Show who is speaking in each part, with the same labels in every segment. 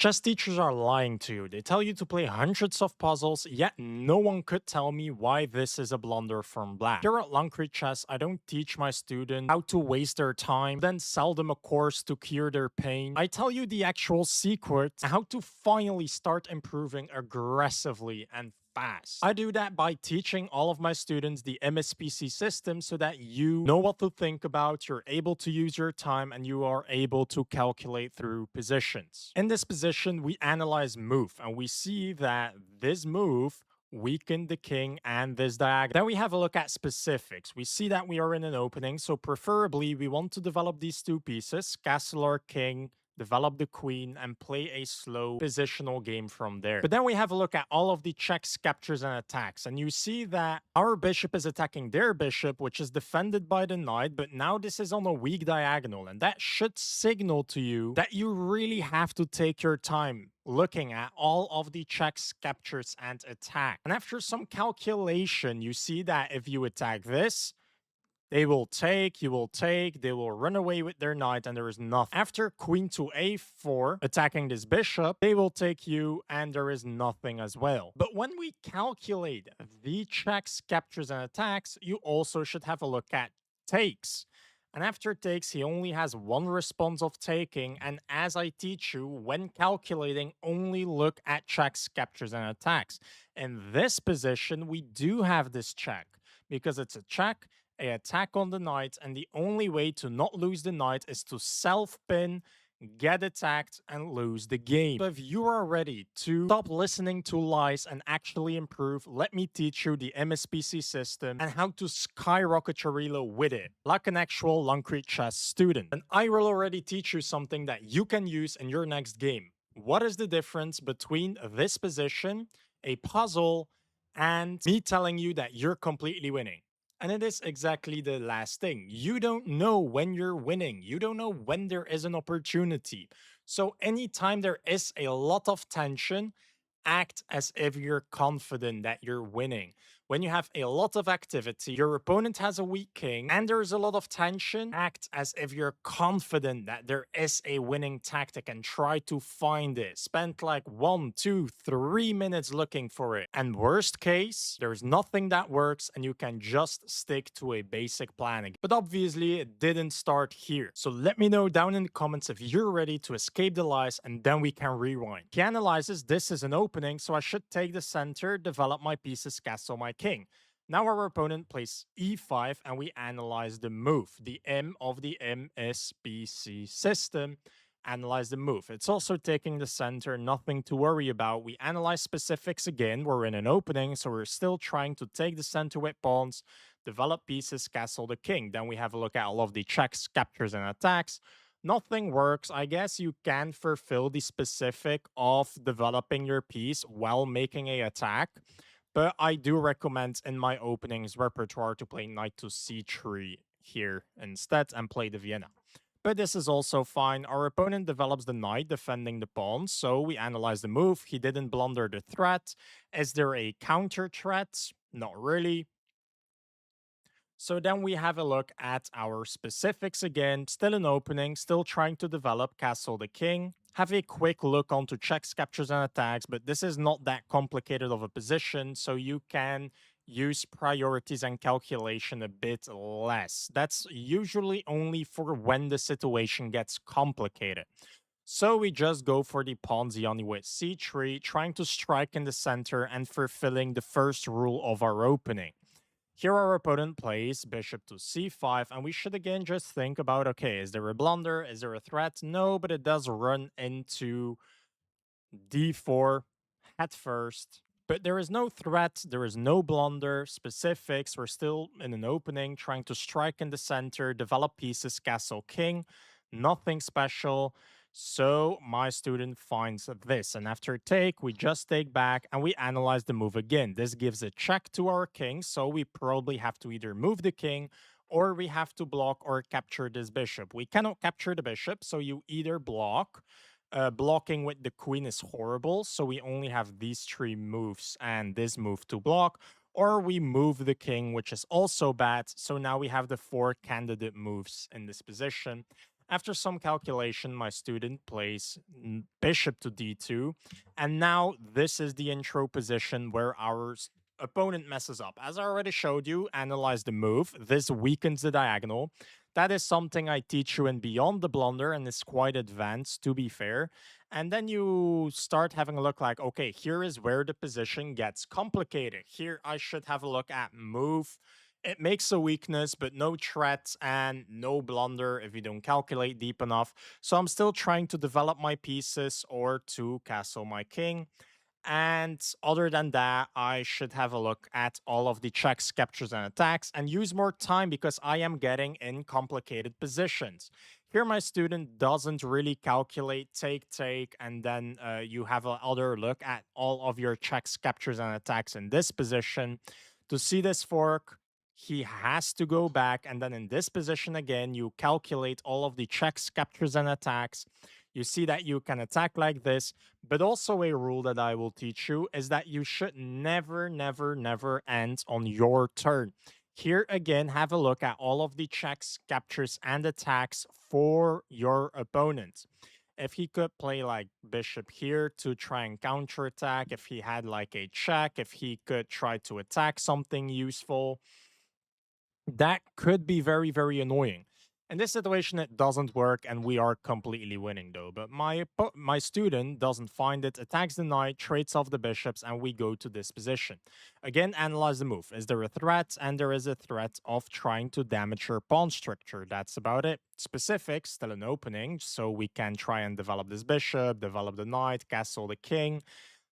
Speaker 1: Chess teachers are lying to you. They tell you to play hundreds of puzzles, yet no one could tell me why this is a blunder from black. Here at LanckrietChess, I don't teach my students how to waste their time, then sell them a course to cure their pain. I tell you the actual secret, how to finally start improving aggressively and fast. I do that by teaching all of my students the MSPC system so that you know what to think about, you're able to use your time, and you are able to calculate through positions. In this position, we analyze move, and we see that this move weakened the king and this diagonal. Then we have a look at specifics. We see that we are in an opening, so preferably we want to develop these two pieces, castle or king, develop the queen, and play a slow positional game from there. But then we have a look at all of the checks, captures, and attacks, and you see that our bishop is attacking their bishop, which is defended by the knight, but now this is on a weak diagonal, and that should signal to you that you really have to take your time looking at all of the checks, captures, and attack. And after some calculation, you see that if you attack this, they will take, you will take, they will run away with their knight, and there is nothing. After queen to a4, attacking this bishop, they will take you, and there is nothing as well. But when we calculate the checks, captures, and attacks, you also should have a look at takes. And after takes, he only has one response of taking, and as I teach you, when calculating, only look at checks, captures, and attacks. In this position, we do have this check, because it's a check, an attack on the knight, and the only way to not lose the knight is to self-pin, get attacked, and lose the game. So if you are ready to stop listening to lies and actually improve, let me teach you the MSPC system and how to skyrocket your reload with it, like an actual LanckrietChess student. And I will already teach you something that you can use in your next game. What is the difference between this position, a puzzle, and me telling you that you're completely winning? And it is exactly the last thing. You don't know when you're winning. You don't know when there is an opportunity. So anytime there is a lot of tension, act as if you're confident that you're winning. When you have a lot of activity, your opponent has a weak king, and there's a lot of tension, act as if you're confident that there is a winning tactic and try to find it. Spend like 1, 2, 3 minutes looking for it. And worst case, there's nothing that works and you can just stick to a basic planning. But obviously, it didn't start here. So let me know down in the comments if you're ready to escape the lies, and then we can rewind. He analyzes this is an opening, so I should take the center, develop my pieces, castle my king. Now our opponent plays e5 and we analyze the move. The M of the MSBC system. Analyze the move. It's also taking the center, nothing to worry about. We analyze specifics again. We're in an opening, so we're still trying to take the center with pawns, develop pieces, castle the king. Then we have a look at all of the checks, captures, and attacks. Nothing works. I guess you can fulfill the specific of developing your piece while making a attack, but I do recommend in my openings repertoire to play knight to c3 here instead and play the Vienna. But this is also fine. Our opponent develops the knight defending the pawn, so we analyze the move. He didn't blunder the threat. Is there a counter threat? Not really. So then we have a look at our specifics again, still an opening, still trying to develop castle the king. Have a quick look onto checks, captures, and attacks, but this is not that complicated of a position, so you can use priorities and calculation a bit less. That's usually only for when the situation gets complicated. So we just go for the Ponziani with c3, trying to strike in the center and fulfilling the first rule of our opening. Here our opponent plays bishop to c5, and we should again just think about, okay, is there a blunder? Is there a threat? No, but it does run into d4 at first. But there is no threat, there is no blunder, specifics, we're still in an opening, trying to strike in the center, develop pieces, castle, king, nothing special. So my student finds this, and after take, we just take back and we analyze the move again. This gives a check to our king, so we probably have to either move the king or we have to block or capture this bishop. We cannot capture the bishop, so you either block. Blocking with the queen is horrible, so we only have these 3 moves and this move to block, or we move the king, which is also bad, so now we have the 4 candidate moves in this position. After some calculation, my student plays bishop to d2. And now this is the intro position where our opponent messes up. As I already showed you, analyze the move. This weakens the diagonal. That is something I teach you in Beyond the Blunder, and it's quite advanced, to be fair. And then you start having a look like, okay, here is where the position gets complicated. Here I should have a look at move. It makes a weakness, but no threat and no blunder if you don't calculate deep enough. So I'm still trying to develop my pieces or to castle my king. And other than that, I should have a look at all of the checks, captures, and attacks and use more time because I am getting in complicated positions. Here, my student doesn't really calculate take, and then you have another look at all of your checks, captures, and attacks in this position. To see this fork, he has to go back, and then in this position again, you calculate all of the checks, captures, and attacks. You see that you can attack like this, but also a rule that I will teach you is that you should never end on your turn. Here again, have a look at all of the checks, captures, and attacks for your opponent. If he could play like bishop here to try and counterattack, if he had like a check, if he could try to attack something useful, that could be very annoying. In this situation, it doesn't work, and we are completely winning though. But my student doesn't find it, attacks the knight, trades off the bishops, and we go to this position. Again, analyze the move. Is there a threat? And there is a threat of trying to damage your pawn structure. That's about it. Specifics, still an opening, so we can try and develop this bishop, develop the knight, castle the king.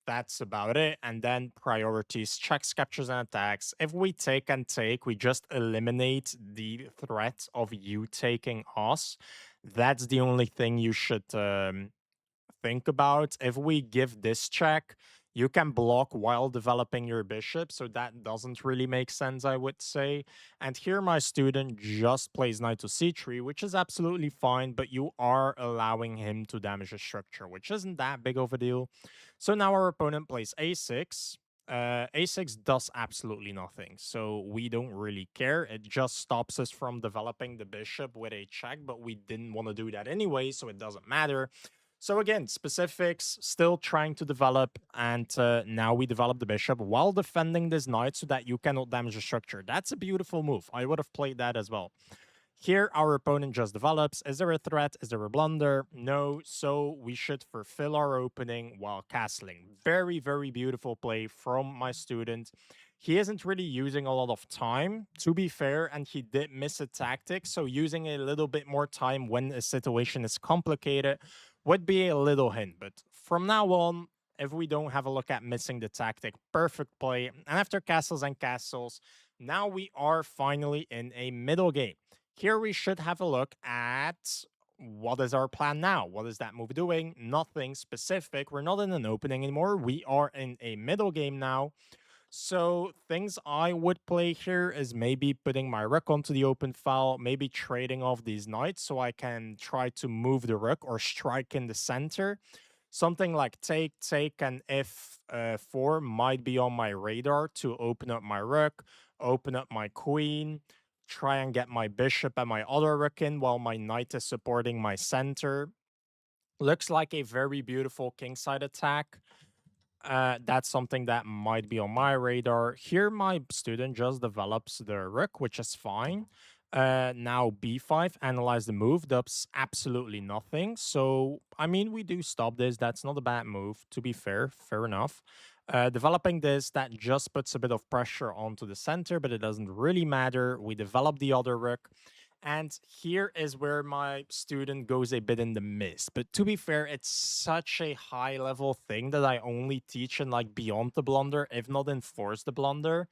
Speaker 1: That's about it. And then priorities, checks, captures, and attacks. If we take and take, we just eliminate the threat of you taking us. That's the only thing you should think about. If we give this check, you can block while developing your bishop, so that doesn't really make sense, I would say. And here my student just plays knight to c3, which is absolutely fine, but you are allowing him to damage the structure, which isn't that big of a deal. So now our opponent plays a6. A6 does absolutely nothing, so we don't really care. It just stops us from developing the bishop with a check, but we didn't want to do that anyway, so it doesn't matter. So again, specifics, still trying to develop, and now we develop the bishop while defending this knight so that you cannot damage the structure. That's a beautiful move. I would have played that as well. Here, our opponent just develops. Is there a threat? Is there a blunder? No. So we should fulfill our opening while castling. Very beautiful play from my student. He isn't really using a lot of time, to be fair, and he did miss a tactic. So using a little bit more time when a situation is complicated would be a little hint. But from now on, if we don't have a look at missing the tactic, perfect play. And after castles and castles, now we are finally in a middle game. Here we should have a look at what is our plan now? What is that move doing? Nothing specific. We're not in an opening anymore. We are in a middle game now. So things I would play here is maybe putting my rook onto the open file, maybe trading off these knights so I can try to move the rook or strike in the center. Something like take, and f4 might be on my radar to open up my rook, open up my queen, try and get my bishop and my other rook in while my knight is supporting my center. Looks like a very beautiful kingside attack. That's something that might be on my radar. Here, my student just develops the rook, which is fine. Now b5, analyze the move. Does absolutely nothing. So, I mean, we do stop this. That's not a bad move, to be fair enough. Developing this, that just puts a bit of pressure onto the center, but it doesn't really matter. We develop the other rook. And here is where my student goes a bit in the miss. But to be fair, it's such a high level thing that I only teach in like Beyond the Blunder, if not enforce the Blunder.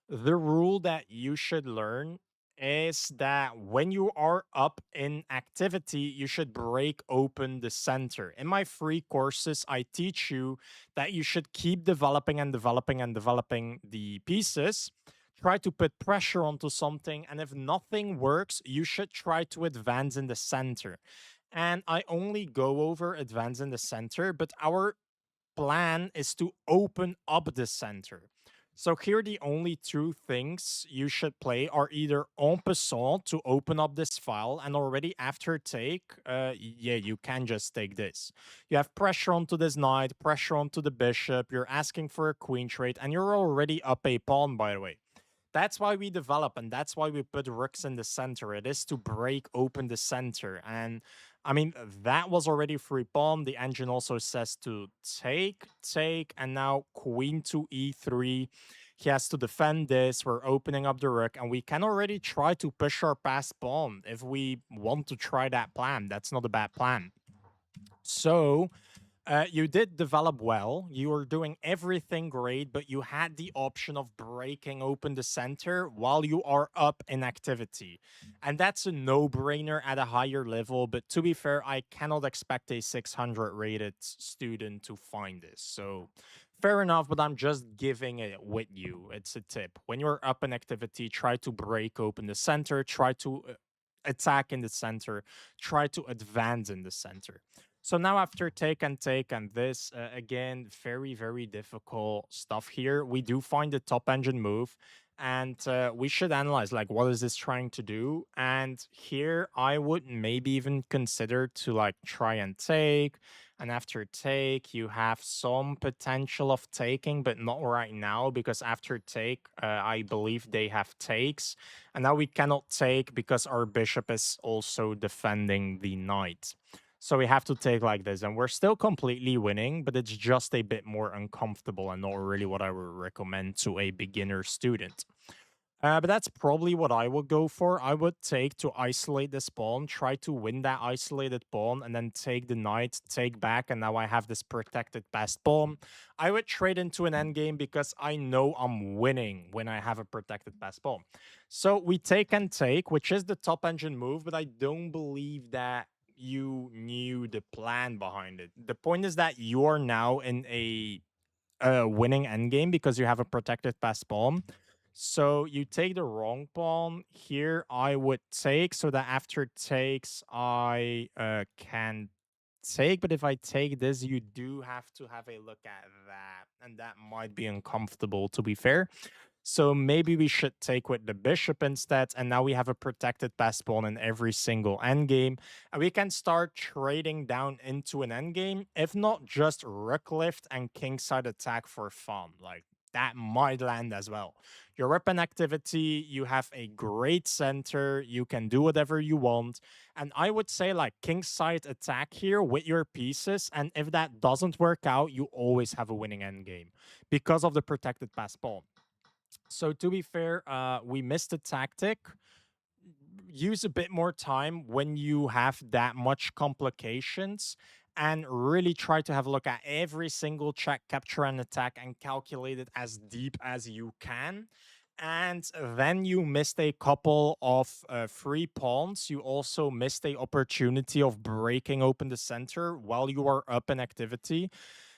Speaker 1: The rule that you should learn is that when you are up in activity, you should break open the center. In my free courses, I teach you that you should keep developing and developing and developing the pieces. Try to put pressure onto something, and if nothing works, you should try to advance in the center. And I only go over advance in the center, but our plan is to open up the center. So here, the only two things you should play are either en passant to open up this file, and already after take, yeah, you can just take this. You have pressure onto this knight, pressure onto the bishop. You're asking for a queen trade, and you're already up a pawn, by the way. That's why we develop, and that's why we put rooks in the center. It is to break open the center. And I mean, that was already free pawn. The engine also says to take, and now queen to e3. He has to defend this. We're opening up the rook, and we can already try to push our passed pawn if we want to try that plan. That's not a bad plan. So you did develop well. You were doing everything great, but you had the option of breaking open the center while you are up in activity. And that's a no brainer at a higher level. But to be fair, I cannot expect a 600 rated student to find this. So fair enough, but I'm just giving it with you. It's a tip. When you're up in activity, try to break open the center, try to attack in the center, try to advance in the center. So now after take and this, again, very, very difficult stuff here. We do find the top engine move, and we should analyze, like, what is this trying to do? And here I would maybe even consider to, like, try and take. And after take, you have some potential of taking, but not right now, because after take, I believe they have takes. And now we cannot take because our bishop is also defending the knight. So we have to take like this, and we're still completely winning, but it's just a bit more uncomfortable and not really what I would recommend to a beginner student. But that's probably what I would go for. I would take to isolate this pawn, try to win that isolated pawn, and then take the knight, take back, and now I have this protected passed pawn. I would trade into an endgame because I know I'm winning when I have a protected passed pawn. So we take and take, which is the top engine move, but I don't believe that you knew the plan behind it. The point is that you are now in a winning endgame because you have a protected passed pawn. So you take the wrong pawn. Here I would take so that after takes I can take. But if I take this, you do have to have a look at that. And that might be uncomfortable, to be fair. So maybe we should take with the bishop instead. And now we have a protected passed pawn in every single endgame. And we can start trading down into an endgame. If not, just rook lift and kingside attack for fun. Like, that might land as well. You're up in activity. You have a great center. You can do whatever you want. And I would say, like, kingside attack here with your pieces. And if that doesn't work out, you always have a winning endgame because of the protected passed pawn. So to be fair, we missed a tactic. Use a bit more time when you have that much complications and really try to have a look at every single check, capture, and attack and calculate it as deep as you can. And then you missed a couple of free pawns. You also missed the opportunity of breaking open the center while you are up in activity.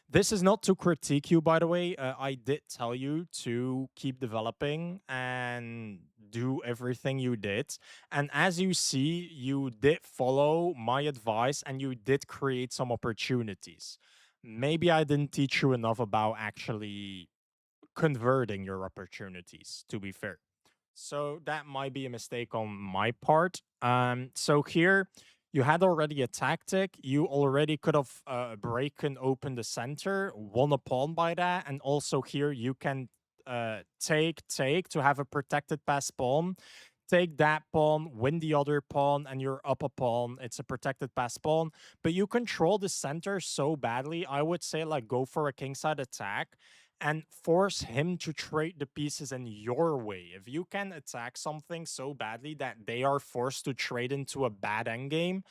Speaker 1: This is not to critique you, by the way. I did tell you to keep developing and do everything you did. And as you see, you did follow my advice and you did create some opportunities. Maybe I didn't teach you enough about actually converting your opportunities, to be fair. So that might be a mistake on my part. So here you had already a tactic. You already could have broken open the center, won a pawn by that, and also here you can take to have a protected pass pawn. Take that pawn, win the other pawn, and you're up a pawn. It's a protected pass pawn, but you control the center so badly. I would say, like, go for a kingside attack and force him to trade the pieces in your way. If you can attack something so badly that they are forced to trade into a bad endgame,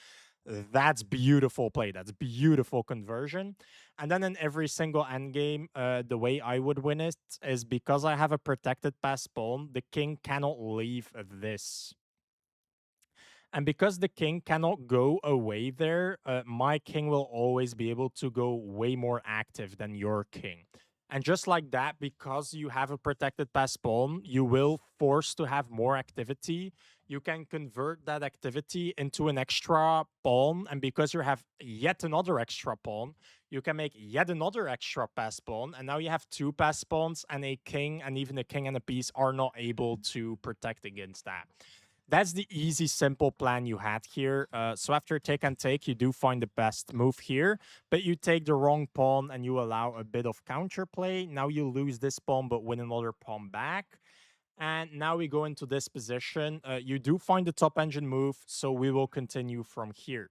Speaker 1: that's beautiful play. That's beautiful conversion. And then in every single endgame, the way I would win it is because I have a protected pass pawn, the king cannot leave this. And because the king cannot go away there, my king will always be able to go way more active than your king. And just like that, because you have a protected pass pawn, you will force to have more activity. You can convert that activity into an extra pawn. And because you have yet another extra pawn, you can make yet another extra pass pawn, and now you have two pass pawns, and a king, and even a king and a piece are not able to protect against that. That's the easy, simple plan you had here. So after take and take, you do find the best move here, but you take the wrong pawn and you allow a bit of counterplay. Now you lose this pawn, but win another pawn back. And now we go into this position. You do find the top engine move, so we will continue from here.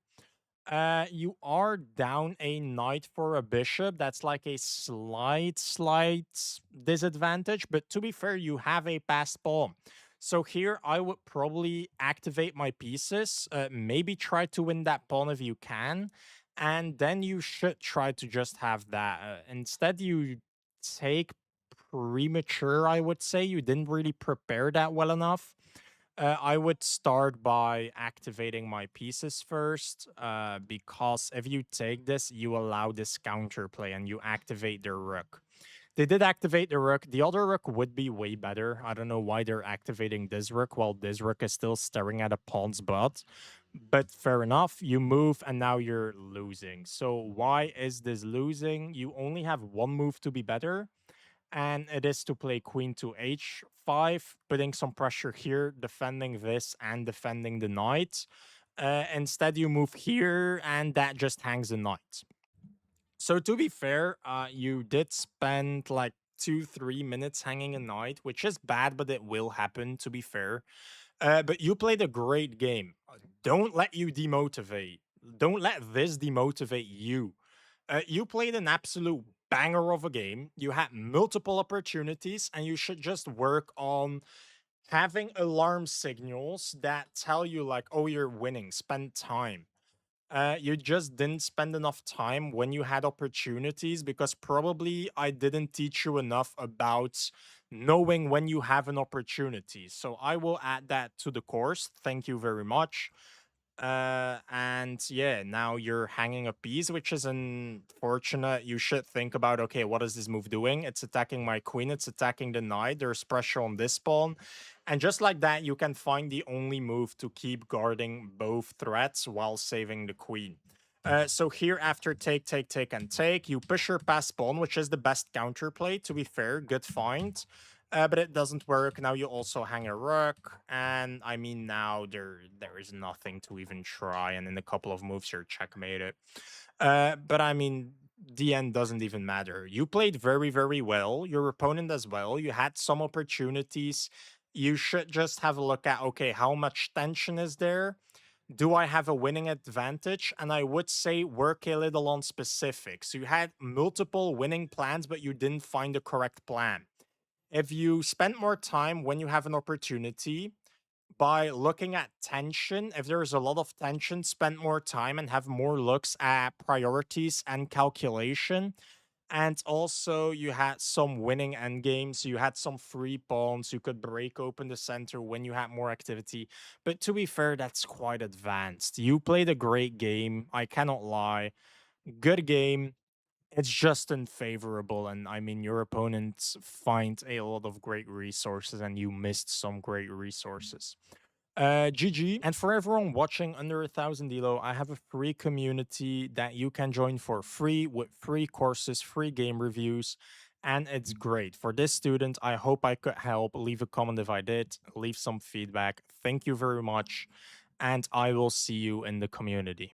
Speaker 1: You are down a knight for a bishop. That's like a slight disadvantage. But to be fair, you have a passed pawn. So here I would probably activate my pieces, maybe try to win that pawn if you can, and then you should try to just have that. Instead, you take premature, I would say. You didn't really prepare that well enough. I would start by activating my pieces first, because if you take this, you allow this counterplay and you activate their rook. They did activate the rook. The other rook would be way better. I don't know why they're activating this rook while this rook is still staring at a pawn's butt. But fair enough, you move and now you're losing. So why is this losing? You only have one move to be better, and it is to play queen to h5, putting some pressure here, defending this and defending the knight. Instead, you move here, and that just hangs the knight. So to be fair, you did spend like 2-3 minutes hanging a knight, which is bad, but it will happen, to be fair. But you played a great game. Don't let you demotivate. Don't let this demotivate you. You played an absolute banger of a game. You had multiple opportunities, and you should just work on having alarm signals that tell you, like, oh, you're winning. Spend time. You just didn't spend enough time when you had opportunities because probably I didn't teach you enough about knowing when you have an opportunity. So I will add that to the course. Thank you very much. And yeah, now you're hanging a piece, which is unfortunate. You should think about, okay, what is this move doing? It's attacking my queen, it's attacking the knight, there's pressure on this pawn. And just like that, you can find the only move to keep guarding both threats while saving the queen. So here, after take, take, take, and take, you push your pass pawn, which is the best counterplay, to be fair, good find. But it doesn't work. Now you also hang a rook, and I mean now there is nothing to even try, and in a couple of moves you're checkmated. But I mean the end doesn't even matter. You played very, very well. Your opponent as well. You had some opportunities. You should just have a look at, okay, how much tension is there? Do I have a winning advantage? And I would say work a little on specifics. You had multiple winning plans, but you didn't find the correct plan. If you spend more time when you have an opportunity by looking at tension, if there is a lot of tension, spend more time and have more looks at priorities and calculation. And also, you had some winning endgames. You had some free pawns. You could break open the center when you had more activity. But to be fair, that's quite advanced. You played a great game. I cannot lie. Good game. It's just unfavorable, and I mean, your opponents find a lot of great resources, and you missed some great resources. GG. And for everyone watching under 1,000 Elo, I have a free community that you can join for free with free courses, free game reviews, and it's great. For this student, I hope I could help. Leave a comment if I did, leave some feedback. Thank you very much, and I will see you in the community.